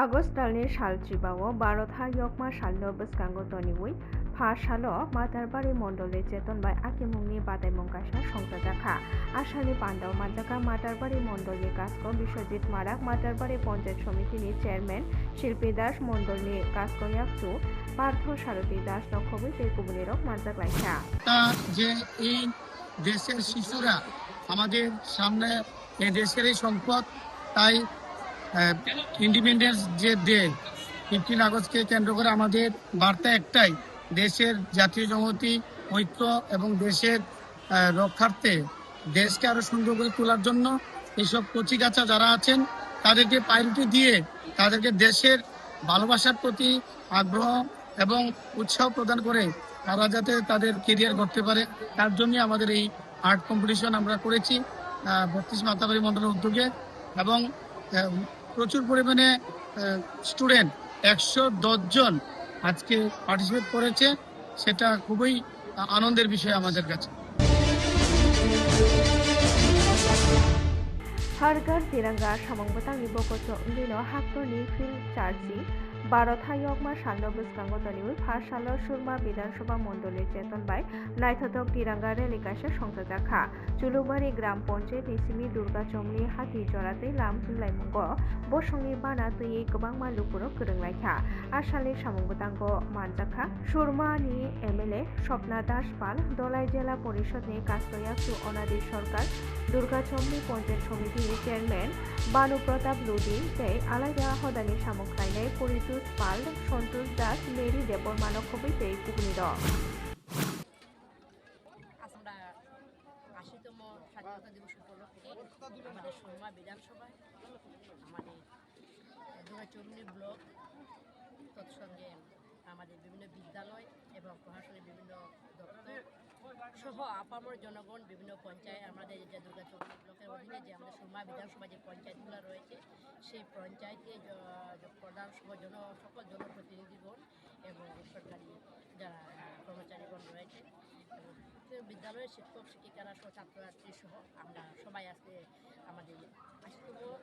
Agus dalni salchibago barotha yokma salno bwskango toniwi phasalo matarbari mondole cheton bai akimungni badaimung kaisa songjakha asali pandau manjaka matarbari mondolni kasko Biswajit Marak matarbari panchayat সমিতিনি chairman Shilpi Das মন্ডলনি কাsko yakchu Partha সারথী Das নখবই তেকুবুনিরক manjak laikha যে এই দেশের শিশুরা আমাদের সামনে এই দেশেরই সম্পদ। তাই ইন্ডিপেন্ডেন্স যে ডে 15 আগস্টকে কেন্দ্র করে আমাদের বার্তা একটাই, দেশের জাতীয় সংহতি ঐক্য এবং দেশের রক্ষার্থে দেশকে আরো সুন্দর করে তোলার জন্য এইসব কচিকাঁচা যারা আছেন তাদেরকে প্রায়োরিটি দিয়ে তাদেরকে দেশের ভালোবাসার প্রতি আগ্রহ এবং উৎসাহ প্রদান করে তারা যাতে তাদের কেরিয়ার করতে পারে, তার জন্য আমাদের এই আর্ট কম্পিটিশন আমরা করেছি 32 মাতাবাড়ি মন্ডলের উদ্যোগে। এবং প্রচুর পরিমাণে স্টুডেন্ট 110 জন আজকে পার্টিসিপেট করেছে, সেটা খুবই আনন্দের বিষয় আমাদের কাছে। Har Ghar Tiranga samangbatangni bokocho ungino haktorni field charge 12 yokma salno bwskango toniwi 1 salo Surma Bidhansabha Mondolir cheton bai naithotok tiranga rally kaisa songjakha Chulubari Gram Panchayat ni simi Durga Chomni hati joratei lam hinlaimungo bosongni bana tui kwbangma lupuro kwrwnglaikha asalni samangbatango manjakha Surma ni MLA Swapna Das Pal Dolai Jela Porishod ni Kasko Yakchu Onadi Sarkar Durga Chomni Panchayat Somiti ni Chairman Banu Pratap Ludi tei Alaida Hodani samukhlainai Poritus Pal Santosh Das Mary Debor Manokhobai tei Kukuniro আশিতম স্বাধীনতা দিবস উপলক্ষে আমাদের সুরমা বিধানসভায় আমাদের Durgachowmani block তৎসঙ্গে আমাদের বিভিন্ন বিদ্যালয় এবং প্রশাসনের বিভিন্ন দপ্তর সহ আপামর জনগণ বিভিন্ন পঞ্চায়েত আমাদের যে দুর্গাচৌমনি ব্লকের অধীনে যে আমাদের সুরমা বিধানসভা যে পঞ্চায়েতগুলো রয়েছে সেই পঞ্চায়েতে প্রধান সকল জনপ্রতিনিধিগণ এবং সরকারি যারা কর্মচারীগণ রয়েছে বিদ্যালয়ের শিক্ষক শিক্ষিকারা সহ ছাত্রছাত্রী সহ আমরা সবাই আজকে আমাদের 80তম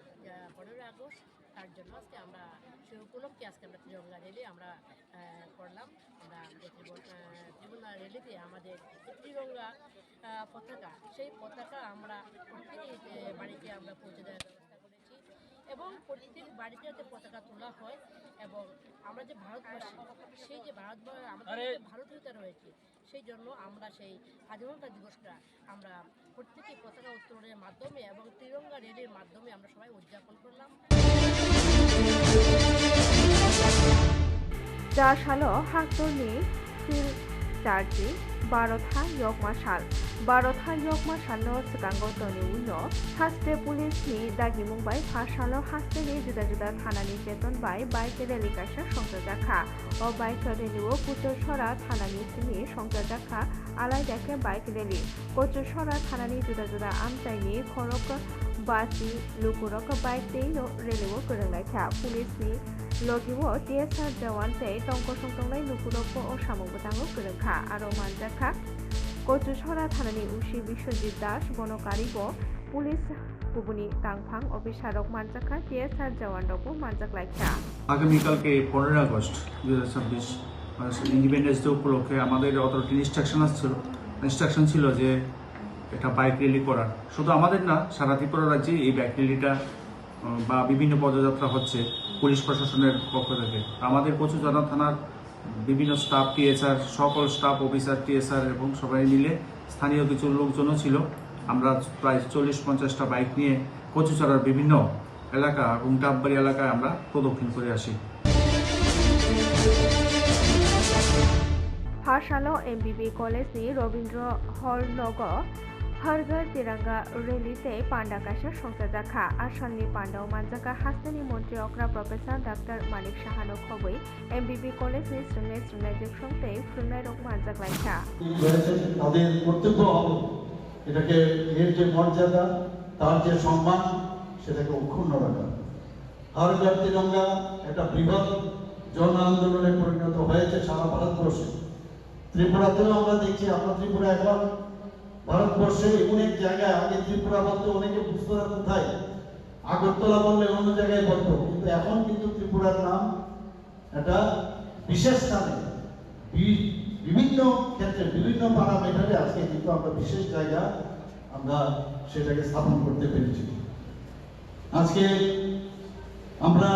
15 আগস্ট তার জন্য আজকে আমরা সেই উপলক্ষে আজকে আমরা ত্রিরঙ্গা র্যালি আমরা করলাম। আমরা ত্রিরঙ্গা র্যালিতে আমাদের ত্রিরঙ্গা পতাকা, সেই পতাকা আমরা প্রত্যেক বাড়িতে আমরা পৌঁছে দেওয়ার ব্যবস্থা করেছি এবং প্রত্যেক বাড়িতে যাতে পতাকা তোলা হয় এবং আমরা যে ভারতবাসী সেই যে আমাদের যে ভারতীয়তা রয়েছে সেই জন্য আমরা সেই স্বাধীনতা দিবসটা আমরা প্রত্যেকটি পতাকা উত্তোলনের মাধ্যমে এবং ত্রিরঙ্গা র্যালির মাধ্যমে আমরা সবাই উদযাপন করলাম। 4 salo haktorni field charge 12 yokma sal 12 yokma salno sikango toni uno haste police ni dagimung bai 1 salo haste ni juda juda thanani cheton bai bike rally kaisa songjakha o bike rally o Kochusora thanani simi songjakha alai dekhe bike rally Kochusora thanani juda juda amchaini khorok basi lukurok bike tei rally o kwrwnglaikha police ni logiwo TSR jawan tei tongko songtongnai lukurok o samangbatango kwrwngkha aro manjakha Kochusora thanani usi Biswajit Das bonokaribo police কুবুনি তাংফাং অফিসারক মানজাখা TSR জওয়ানরকও মানজাক লাইখা। আগামীকালকে 15 August 2026 independence day উপলক্ষে আমাদের অথরিটি ইনস্ট্রাকশন ছিল যে একটা বাইক র্যালি করার। শুধু আমাদের না, সারা ত্রিপুরা রাজ্যে এই বাইক র্যালিটা বা বিভিন্ন পদযাত্রা হচ্ছে পুলিশ প্রশাসনের পক্ষ থেকে। আমাদের কচুজানা থানার বিভিন্ন স্টাফ TSR সকল স্টাফ অফিসার TSR এবং সবাই মিলে স্থানীয় কিছু লোকজনও ছিল। আমরা প্রায় 40-50টা বাইক নিয়ে কচুচড়ার বিভিন্ন এলাকা এবং ডাববাড়ি এলাকায় আমরা প্রদক্ষিণ করে আসি। হাসালো MBB কলেজ ni রবীন্দ্র হলনগর Har Ghar Tiranga র্যালিতে পান্ডা কাইসা সংসাজাখা আসামনি পান্ডাও মানজাকা হাস্তানি মন্ত্রী অকরা প্রফেসর ডাক্তার মানিক সাহানো খবই MBB কলেজ ni স্টুডেন্ট জেকসংতে ফ্রুনাই রক মানজাক লাইখা তাদের কর্তব্য হবে এটাকে এর যে মর্যাদা তার যে সম্মান সেটাকে অক্ষুণ্ণ রাখা। হার ঘর তিরঙ্গা একটা বৃহৎ জন আন্দোলনে পরিণত হয়েছে সারা ভারতবর্ষে। ত্রিপুরাতেও আমরা দেখছি, আমরা ত্রিপুরা এখন ভারতবর্ষে অনেক জায়গায় আগে ত্রিপুরা বলতে অনেকে বুঝতে কোথায় আগরতলা বললে অন্য জায়গায় বলতো, কিন্তু এখন কিন্তু ত্রিপুরার নাম একটা বিশেষ স্থানে বিভিন্ন ক্ষেত্রে বিভিন্ন প্যারামিটারে আজকে কিন্তু আমরা বিশেষ জায়গা আমরা সেটাকে স্থাপন করতে পেরেছি। আজকে আমরা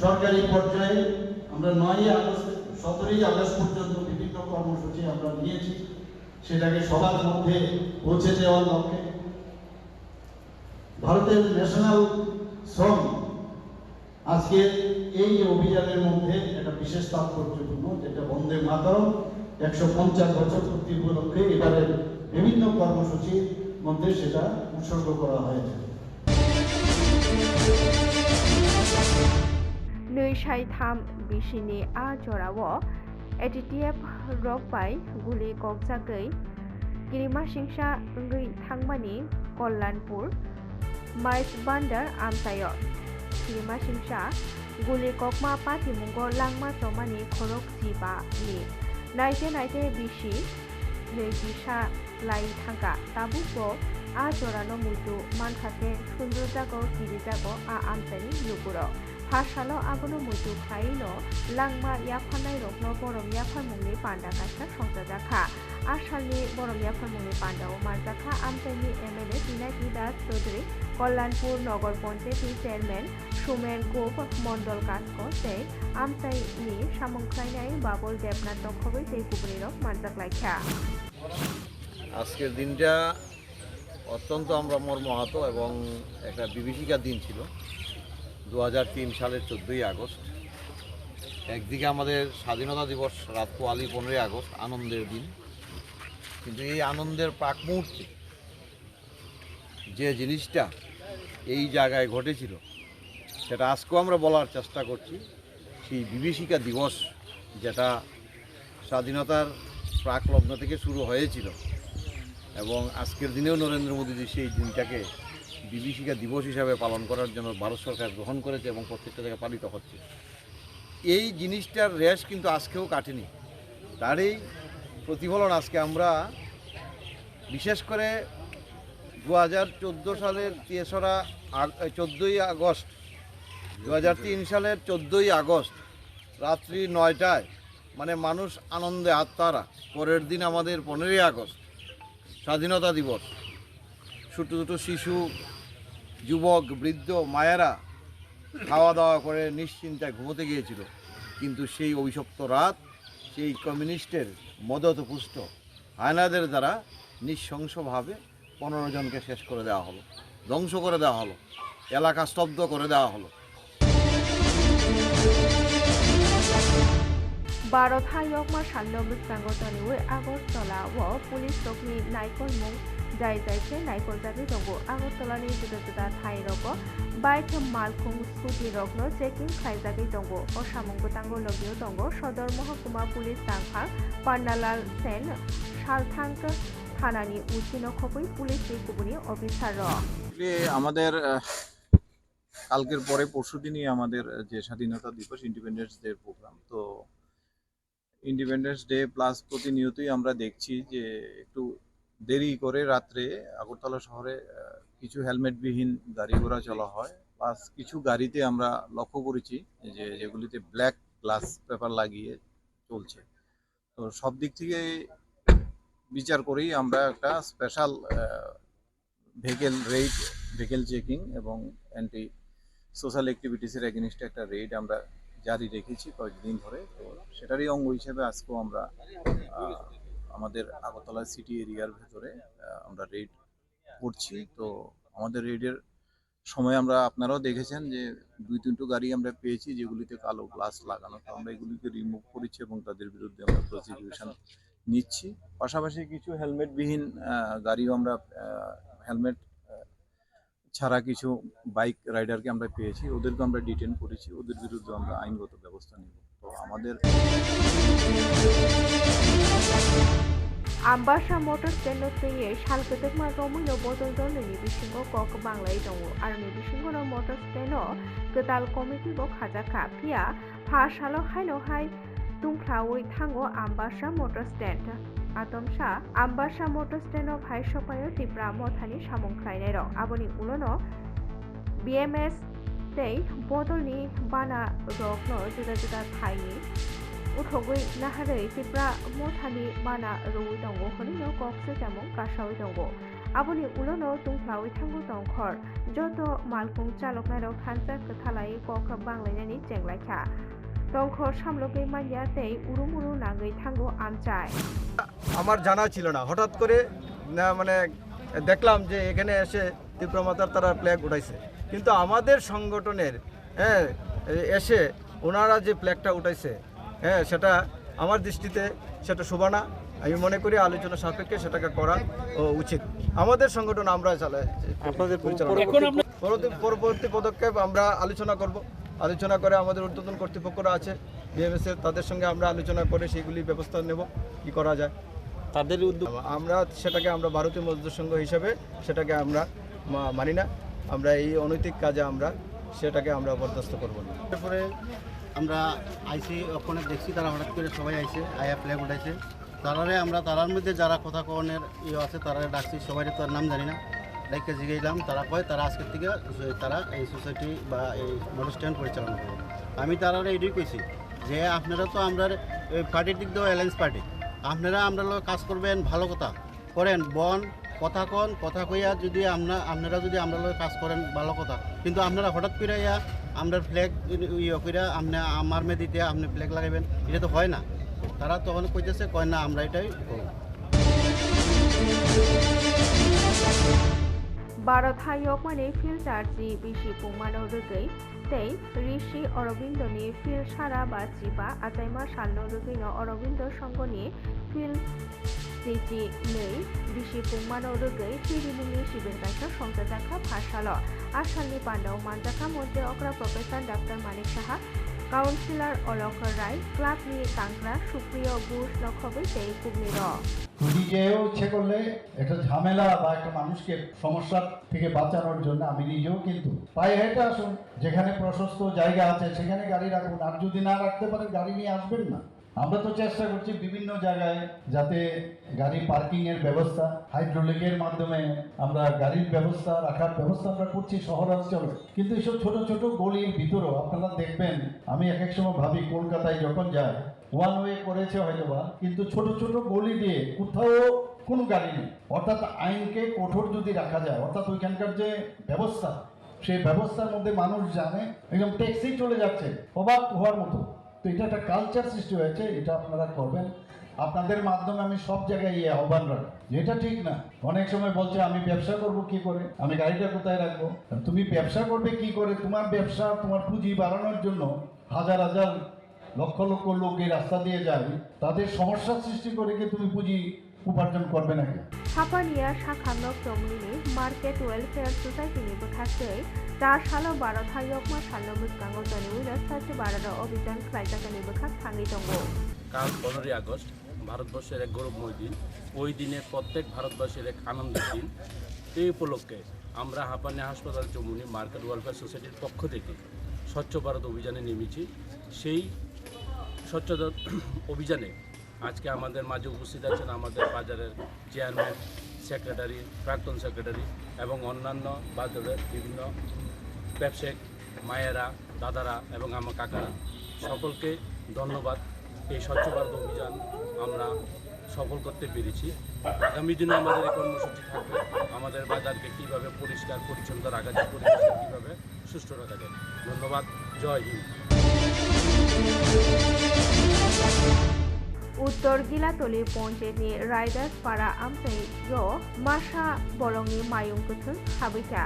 সরকারি পর্যায়ে আমরা 9ই আগস্ট 17ই আগস্ট পর্যন্ত বিভিন্ন কর্মসূচি আমরা নিয়েছি, সেটাকে সবার মধ্যে পৌঁছে দেওয়ার লক্ষ্যে ভারতের ন্যাশনাল সং আজকে এই অভিযানের মধ্যে একটা বিশেষ তাৎপর্যপূর্ণ, যেটা বন্দে মাতরম 150 বছর পূর্তি উপলক্ষে এবারের বিভিন্ন কর্মসূচির মধ্যে সেটা উৎসর্গ করা হয়েছে। नै साइथाम बिसिनि आ जराव एटीटीएफ रक बाय गुलि गगजागै गिरिमा सिंसा ओंगै थांमानि कल्याणपुर माइस बान्डार आमसायो गिरिमा सिंसा गुलि गगमा पातिमुंगो लांमा जमानि खरक जिबानि नाइटे बिसि नैजिसा लाई थांगा ताबुको आ जरानो मुजु मानखासे सुंदर जागो गिरि जागो आ आमसानि नुगुरो हासालो आगोनो मुजु खाइनो लांमा याफानाय रकनो बरम याफा मुंनि पान्डा कासा संजाजाखा आसालनि बरम याफा मुंनि पान्डाओ मानजाखा आमसाइनि एमएलए पिनाकी दास चौधरी कल्याणपुर नगर पन्चायतनि चेयरमैन सुमेन गोप मंडल कासको जे आमसाइनि सामंख्लायनाय बाबुल देबनाथ दखबै जे गुबुनिरक मानजाख्लायखा। আজকের দিনটা অত্যন্ত আমরা মর্মাহত এবং একটা বিভীষিকার দিন ছিল। 2003 সালের 14ই আগস্ট একদিকে আমাদের স্বাধীনতা দিবস, রাত পোয়ালি 15ই আগস্ট আনন্দের দিন, কিন্তু এই আনন্দের প্রাক মুহূর্তে যে জিনিসটা এই জায়গায় ঘটেছিল সেটা আজকেও আমরা বলার চেষ্টা করছি। সেই বিভীষিকা দিবস যেটা স্বাধীনতার প্রাক লগ্ন থেকে শুরু হয়েছিল এবং আজকের দিনেও নরেন্দ্র মোদীজি সেই দিনটাকে বিভীষিকা দিবস হিসাবে পালন করার জন্য ভারত সরকার গ্রহণ করেছে এবং প্রত্যেকটা জায়গায় পালিত হচ্ছে। এই জিনিসটার রেশ কিন্তু আজকেও কাটেনি। তারই প্রতিফলন আজকে আমরা বিশেষ করে 2014 সালের 14ই আগস্ট 2003 সালের 14ই আগস্ট রাত্রি 9টায় মানে মানুষ আনন্দে আত্মারা, পরের দিন আমাদের 15ই আগস্ট স্বাধীনতা দিবস, ছোটো ছোটো শিশু, যুবক, বৃদ্ধ, মায়েরা খাওয়া দাওয়া করে নিশ্চিন্তায় ঘুমোতে গিয়েছিল, কিন্তু সেই অভিশপ্ত রাত সেই কমিউনিস্টের মদতপুষ্ট হায়নাদের দ্বারা নৃশংসভাবে 15 জনকে শেষ করে দেওয়া হলো, ধ্বংস করে দেওয়া হলো, এলাকা স্তব্ধ করে দেওয়া হলো। 12था यकमा साननो बिस्तांगो तनिवे आगरतला व पुलिस चौकनि नायकल मुं जाय जायखे नायकल जागै दंगो आगरतलानि जुदा जुदा थाइरगो बाइक मालखुं स्कुटि रगनो चेकिं खायजागै दंगो असामुं गोतांगो लगियो दंगो सदर महकुमा पुलिस दांफा पान्नालाल सेन सालथांक थानानि उचिनो खबै पुलिसनि गुबुनि अफिसार আমাদের কালকের পরে পরশুদিনই আমাদের যে স্বাধীনতা দিবস ইন্ডিপেন্ডেন্স ডে প্রোগ্রাম, তো ইন্ডিপেন্ডেন্স ডে প্লাস প্রতিনিয়তই আমরা দেখছি যে একটু দেরি করে রাত্রে আগরতলা শহরে কিছু হেলমেটবিহীন গাড়ি ঘোড়া চলা হয়, প্লাস কিছু গাড়িতে আমরা লক্ষ্য করেছি যে যেগুলিতে ব্ল্যাক গ্লাস পেপার লাগিয়ে চলছে। তো সব দিক থেকে বিচার করেই আমরা একটা স্পেশাল ভেহিকেল চেকিং এবং অ্যান্টি সোশ্যাল অ্যাক্টিভিটিসের এগেনিস্টে একটা রেড আমরা জারি রেখেছি কয়েকদিন ধরে। তো সেটারই অঙ্গ হিসেবে আজকেও আমরা আমাদের আগরতলা সিটি এরিয়ার ভেতরে আমরা রেড করছি। তো আমাদের রেডের সময় আমরা আপনারাও দেখেছেন যে 2-3টো গাড়ি আমরা পেয়েছি যেগুলিতে কালো গ্লাস লাগানো, তো আমরা এগুলিকে রিমুভ করেছি এবং তাদের বিরুদ্ধে আমরা প্রসিকিউশন নিচ্ছি। পাশাপাশি কিছু হেলমেটবিহীন গাড়িও আমরা হেলমেট ছাড়া কিছু বাইক রাইডারকে আমরা পেয়েছি, ওদেরকে আমরা ডিটেন করেছি, ওদের বিরুদ্ধে আমরা আইনগত ব্যবস্থা নেব। তো আমাদের आम्बासा मटर स्टेन्ड थैये सालगोदोगमा रमैनो बदल दलनि बिसिङाव कक बांलाय दङ आरो नि बिसिङाव मटर स्टेन्ड गोदाल कमिटि बो खाजाखा फिया फासालो हायनोहाय तुंफ्लावै थांगो आम्बासा मटर स्टेन्ड आदमसा आम्बासा मटर स्टेन्ड भाइ सपायो तिब्रा मथानि सामंख्लायनाय रं आबोनि उलनो BMS tei bodolni bana rokno juda juda thaini uthogui naharei tipra mothani bana roi tongo honino kokse jamong kashawi tongo aboni ulono tungplawi thango tongkhor joto malkung chaloknai thansa kathalai kokha banglainani chenglakha tongkhor samlokai manya tei urumuru nagai thango amchai আমার জানা ছিল না, হঠাৎ করে মানে দেখলাম যে এখানে এসে ত্রিপুরা মাতার তারা ফ্ল্যাগ উঠাইছে, কিন্তু আমাদের সংগঠনের এসে ওনারা যে ফ্ল্যাগটা উঠাইছে সেটা আমার দৃষ্টিতে সেটা শোভা না। আমি মনে করি আলোচনা সাপেক্ষে সেটাকে করা উচিত। আমাদের সংগঠন আমরা চালাই, আপনাদের পরবর্তী পদক্ষেপ আমরা আলোচনা করব। আলোচনা করে আমাদের ঊর্ধ্বতন কর্তৃপক্ষরা আছে বিএমএস এর, তাদের সঙ্গে আমরা আলোচনা করে সেগুলি ব্যবস্থা নেব কি করা যায়। তাদের উদ্যোগ আমরা সেটাকে আমরা ভারতীয় মজদুর সংঘ হিসাবে সেটাকে আমরা মানি না। আমরা এই অনৈতিক কাজে আমরা সেটাকে আমরা বরদাস্ত করব না। তারপরে আমরা আইসি ওখানে দেখছি তারা হঠাৎ করে সবাই আইসে আয়া ফ্ল্যাগ উঠাইছে। তারার মধ্যে যারা কথা কনের আছে তারা ডাকছি, সবাই তো নাম জানি না, ডাইকে জিগাইলাম। তারা কয় তারা আজকের থেকে তারা এই সোসাইটি বা এই মোটর স্ট্যান্ড পরিচালনা করবে। আমি তারা এটাই কইছি যে আপনারা তো আমরা পার্টির দিক দিয়ে অ্যালায়েন্স পার্টি, আপনারা আমরা কাজ করবেন, ভালো কথা করেন, কথা কন, কথা কইয়া যদি আপনারা যদি আমরা কাজ করেন ভালো কথা, কিন্তু আপনারা হঠাৎ করে আমরা ফ্ল্যাগ কইরা আমার মেয়ে দিতে আপনি ফ্ল্যাগ লাগাইবেন, এটা তো হয় না। তারা তখন কইতেছে কয় না আমরা এটাই করব। Barotha Yokmani Phil Tarji Bishi Pumano Rugai Tei Rishi Aurobindo-ni Phil Shara ba Jiba Ataima Shalno Rugino Aurobindo Songoni Phil Siji Nei Bishi Pumano Rugai Tirimuni Shibirgaisha Songjaka Phashalo Ashalni Pandau Manjaka Modde Okra Professor Dr. Manik Saha councillor অলকর Roy club নিয়ে কাংরা সুপ্রিয় ঘোষ লক্ষ্যবে সেই কুবলির নিজেও ইচ্ছে করলে একটা ঝামেলা বা একটা মানুষকে সমস্যার থেকে বাঁচানোর জন্য আমি নিজেও কিন্তু পায়ে হেঁটে আসুন, যেখানে প্রশস্ত জায়গা আছে সেখানে গাড়ি রাখুন, আর যদি না রাখতে পারেন গাড়ি নিয়ে আসবেন না। আমরা তো চেষ্টা করছি বিভিন্ন জায়গায় যাতে গাড়ি পার্কিং এর ব্যবস্থা, হাইড্রোলিকের মাধ্যমে আমরা গাড়ির ব্যবস্থা রাখার ব্যবস্থা আমরা করছি শহরাঞ্চলে। কিন্তু এইসব ছোট ছোট গলির ভিতরেও আপনারা দেখবেন, আমি এক এক সময় ভাবি কলকাতায় যখন যাই ওয়ান ওয়ে করেছে হয়তোবা, কিন্তু ছোট ছোট গলি দিয়ে কোথাও কোনো গাড়ি নেই। অর্থাৎ আইনকে কঠোর যদি রাখা যায়, অর্থাৎ ওইখানকার যে ব্যবস্থা সেই ব্যবস্থার মধ্যে মানুষ জানে একদম ট্যাক্সি চলে যাচ্ছে অবাক হওয়ার মতো। তো এটা একটা কালচার সৃষ্টি হয়েছে, এটা আপনারা করবেন। আপনাদের মাধ্যমে আমি সব জায়গায় আহ্বান রাখবো, যেটা ঠিক না। অনেক সময় বলছে আমি ব্যবসা করব কি করে, আমি গাড়িটা কোথায় রাখবো। তুমি ব্যবসা করবে কি করে? তোমার ব্যবসা, তোমার পুঁজি বাড়ানোর জন্য হাজার হাজার লক্ষ লক্ষ লোক এই রাস্তা দিয়ে যায়, তাদের সমস্যার সৃষ্টি করে কি তুমি পুঁজি উপার্জন করবে নাকি? হাপানিয়া শাখানক চমলিনি মার্কেট ওয়েলফেয়ার সোসাইটিনি বখাতে 4 সালো 12 Yokma Shalno Muskango Tani Uina Sachi Barada অভিযান খাইজাকানি বখাত থাঙ্গি দঙ্গ। কাল 15 আগস্ট ভারতবর্ষের এক গৌরবময় দিন। ওই দিনে প্রত্যেক ভারতবর্ষের এক আনন্দের দিন। এই উপলক্ষে আমরা হাপানিয়া হাসপাতাল চমুনি মার্কেট ওয়েলফেয়ার সোসাইটির পক্ষ থেকে স্বচ্ছ ভারত অভিযানে নেমেছি। সেই স্বচ্ছতা অভিযানে আজকে আমাদের মাঝে উপস্থিত আছেন আমাদের বাজারের চেয়ারম্যান, সেক্রেটারি, প্রাক্তন সেক্রেটারি এবং অন্যান্য বাজারের বিভিন্ন ব্যবসায়িক মায়েরা, দাদারা এবং আমার কাকারা, সকলকে ধন্যবাদ। এই স্বচ্ছ ভারত অভিযান আমরা সফল করতে পেরেছি। আগামী দিনে আমাদের এই কর্মসূচি থাকবে, আমাদের বাজারকে কীভাবে পরিষ্কার পরিচ্ছন্ন রাখা যায়, পরিবেশকে কীভাবে সুস্থ রাখা যায়। ধন্যবাদ। জয় হিন্দ। উত্তর গিলাতলি পঞ্চায়েতনি রাইডার্স পাড়া আমসাই মাসা বলংনি মায়ং কুথুন হাবিকা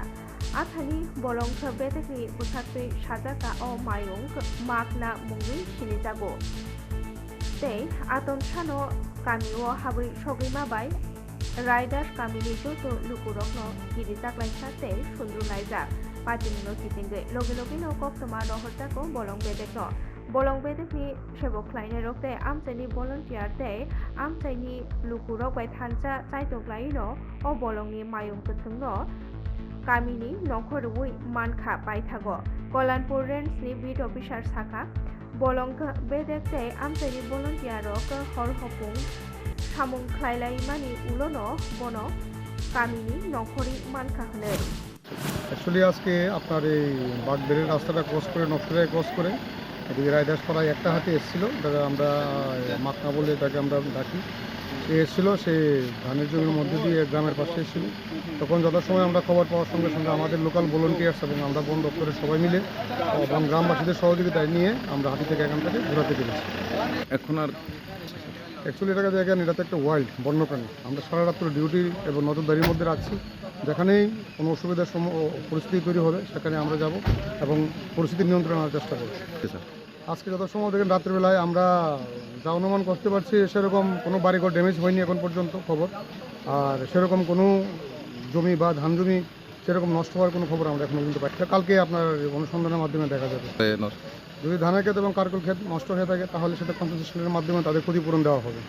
আথানি বলং বেতেকনি বুথাত্রি সাজাকা ও মায়ং মাকনা মুঙ্গি সিনিজাগো tei aton sano kamio habui sogima bai riders কামিনি joto lukurokno giri jaklaisa tei sundru naijak patini kitingge loge loge no koktoma rohorjako bolong bedekno bolong bedekni sebok khlainai rokte amchaini volunteer tei amchaini lukurok bai thansa chaitoklaino o bolongni mayung kuthungno kamini nongkhorui mankha paithago Kolanpur Range ni beat officer Saka bolong bedek tei amchaini volunteer rok horhopung samung khlailai mani ulono bono kamini nongkhori mankha hnoi actually আজকে আপনার এই বাগবেড়ের রাস্তাটা cross করে নকশায় cross করে এদিকে রায়দাসপাড়ায় একটা হাতি এসেছিলো, যারা আমরা মাকনা বলে তাকে আমরা ডাকি। সে এসেছিলো, সে ধানের জমির মধ্যে দিয়ে গ্রামের পাশে এসেছিলো। তখন যথাসময় আমরা খবর পাওয়ার সঙ্গে সঙ্গে আমাদের লোকাল ভলেন্টিয়ার্স এবং আমরা বন দপ্তরের সবাই মিলে এবং গ্রামবাসীদের সহযোগিতায় নিয়ে আমরা হাতি থেকে এখান থেকে ঘোরাতে পেরেছি। এখন আর অ্যাকচুয়ালি এটাকে দেখেন, এটা তো একটা ওয়াইল্ড বন্যপ্রাণী। আমরা সারা রাত্র ডিউটি এবং নজরদারির মধ্যে রাখছি। যেখানেই কোনো অসুবিধার পরিস্থিতি তৈরি হবে সেখানে আমরা যাব এবং পরিস্থিতি নিয়ন্ত্রণে আনার চেষ্টা করব। আজকে যত সময় দেখেন রাত্রিবেলায় আমরা যা অনুমান করতে পারছি, সেরকম কোনো বাড়িঘর ড্যামেজ হয়নি এখন পর্যন্ত খবর। আর সেরকম কোনো জমি বা ধান জমি সেরকম নষ্ট হওয়ার কোনো খবর আমরা এখন পর্যন্ত পাই। কালকে আপনার অনুসন্ধানের মাধ্যমে দেখা যাবে। যদি ধানের ক্ষেত এবং কারকুল ক্ষেত নষ্ট হয়ে থাকে তাহলে সেটা কম্পেনসেশনের মাধ্যমে তাদের ক্ষতিপূরণ দেওয়া হবে।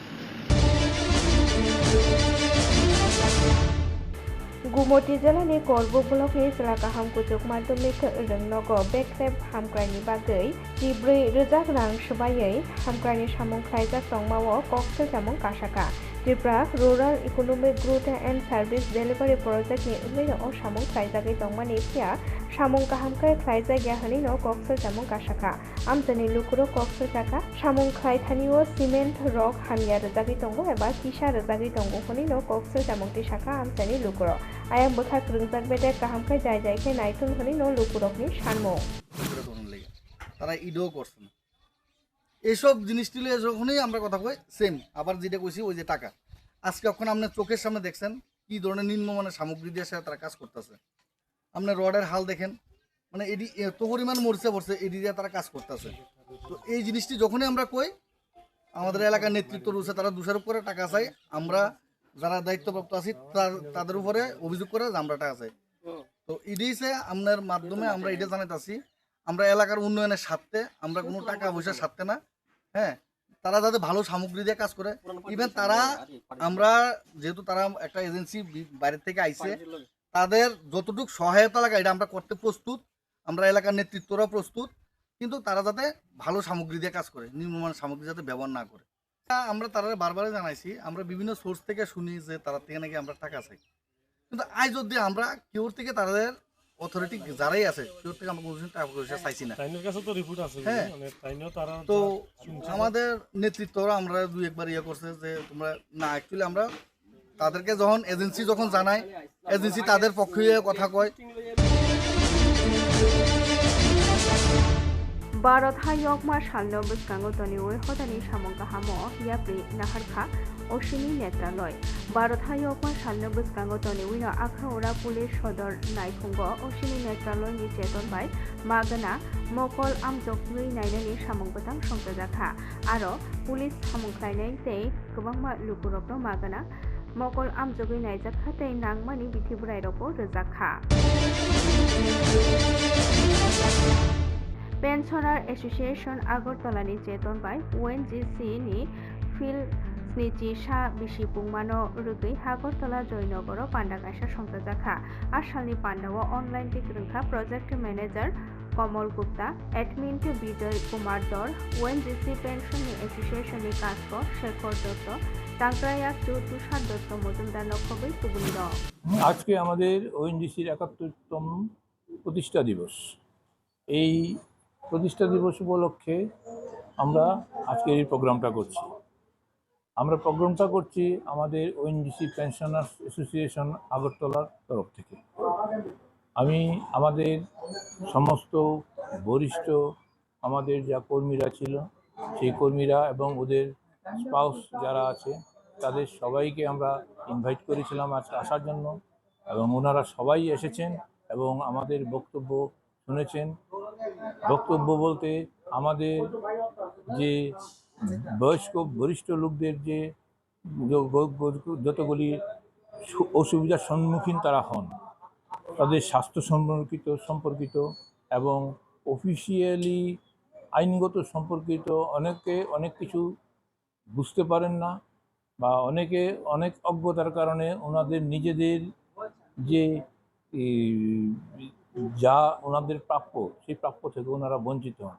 गुवाहाटी जिल्लानि गरबु ब्लकनि जिल्ला गाहाम गोजौ माध्यमिक ओरैनोगो बेकरेप हामग्रानि बागै 14,000 रां सोबायै हामग्रानि सामुंख्लायजाक दंमावो कक्सर जामुं कासाका Tripura rural economic growth and service delivery प्रजेक्टनि उन्नयनआव सामुंख्लायजागै दंमानि फिया सामुं गाहामख्लाय ख्लायजागिया हनिनो कक्सर जामुं कासाका आमजानि लुकुरो कक्सर जाका सामुंख्लायथानिओ सिमेन्ट रक हामिया रोजागै दंगो एबा किसा रोजागै दंगो हनिनो कक्सर जामुं तिसाका आमजानि लुकुरो आया बोथा ग्रोंजाक बेदे गाहामखाय जाय जायखे नायथुन हनिनो लुकुरकनि सानमु তারা ইডও করছে না। এইসব জিনিসগুলো যখনই আমরা কথা কই সেম আবার যেটা কইছি ওই যে টাকা। আজকে এখন আপনি চোখের সামনে দেখছেন কি ধরনের নিম্নমানের সামগ্রী দিয়ে তারা কাজ করতেছে। আপনি রডের হাল দেখেন, মানে এটি এত পরিমাণ মরচে পড়ছে, এটি দিয়ে তারা কাজ করতেছে। তো এই জিনিসটি যখনই আমরা কই আমাদের এলাকার নেতৃত্ব রয়েছে, তারা দোষারোপ করে টাকা চাই। আমরা যারা দায়িত্বপ্রাপ্ত আছি তাদের উপরে অভিযোগ করে যে আমরা টাকা চাই। তো এডিসে আপনার মাধ্যমে আমরা এটা জানাইতেছি, আমরা এলাকার উন্নয়নের স্বার্থে, আমরা কোনো টাকা পয়সার স্বার্থে না। হ্যাঁ, তারা যাতে ভালো সামগ্রী দিয়ে কাজ করে। ইভেন তারা আমরা যেহেতু তারা একটা এজেন্সি বাইরের থেকে আইছে, তাদের যতটুকু সহায়তা লাগে এটা আমরা করতে প্রস্তুত, আমরা এলাকার নেতৃত্বরা প্রস্তুত। কিন্তু তারা যাতে ভালো সামগ্রী দিয়ে কাজ করে, নিম্নমানের সামগ্রী যাতে ব্যবহার না করে। আমরা তারা বারবারই জানাইছি, আমরা বিভিন্ন সোর্স থেকে শুনি যে তারা থেকে নাকি আমরা টাকা চাই। কিন্তু আজ যদি আমরা কেউ থেকে তাদের অথরিটি যারাই আছে কেউ থেকে আমরা কোনো টাকা পয়সা চাইছি না। হ্যাঁ, তো আমাদের নেতৃত্বরা আমরা দুই একবার ইয়ে করছে যে তোমরা না, অ্যাকচুয়ালি আমরা তাদেরকে যখন এজেন্সি যখন জানাই, এজেন্সি তাদের পক্ষে কথা কয়। भारत हायगमा सालनो बसकांगो तनिवे हदानि सामंगा हामो याप्रि नाहारखा अशिनि नेत्रालय भारत हायगमा सालनो बसकांगो तनिवेनो आखाउरा पुलिस सदर नायखुंगो अशिनि नेत्रालय नि चेतन बाय मागना मकल आमजगनि नायनानि सामंगबतां संजाखा आरो पुलिस सामंख्लायनाय तै गोबांमा लुकुरकनो मागना मकल आमजगनि नायजाखा तै नांमानि बिथिबुरायरको रोजाखा पेन्शनार एसोसिएशन आगरतलानि चेतन बाय ओएनजीसी नि फिल स्निजि सा बिसि बुंमानो रुगै आगरतला जयनगर पांडागासा संजाखा आसालनि पांडाव अनलाइन टिकरंखा project manager Kamal Gupta admin Vijay Kumar दर ओएनजीसी पेंशन एसोसिएशन नि काजको शेखर दत्त टांगराया तुषार दत्त मजुमदार नखबै तुबुनिद आज के आमादेर ओएनजीसीर 71तम प्रतिष्ठा दिवस এই প্রতিষ্ঠা দিবস উপলক্ষে আমরা আজকের এই প্রোগ্রামটা করছি আমাদের ওএনজিসি পেনশনার্স অ্যাসোসিয়েশন আগরতলার তরফ থেকে। আমি আমাদের সমস্ত বরিষ্ঠ আমাদের যা কর্মীরা ছিল সেই কর্মীরা এবং ওদের স্পাউস যারা আছে তাদের সবাইকে আমরা ইনভাইট করেছিলাম আজকে আসার জন্য এবং ওনারা সবাই এসেছেন এবং আমাদের বক্তব্য শুনেছেন। বক্তব্য বলতে আমাদের যে বয়স্ক বরিষ্ঠ লোকদের যে যতগুলি অসুবিধার সম্মুখীন তারা হন, তাদের স্বাস্থ্য সম্পর্কিত এবং অফিসিয়ালি আইনগত সম্পর্কিত অনেক কিছু বুঝতে পারেন না বা অনেক অজ্ঞতার কারণে ওনাদের নিজেদের যে যা ওনাদের প্রাপ্য সেই প্রাপ্য থেকে ওনারা বঞ্চিত হন।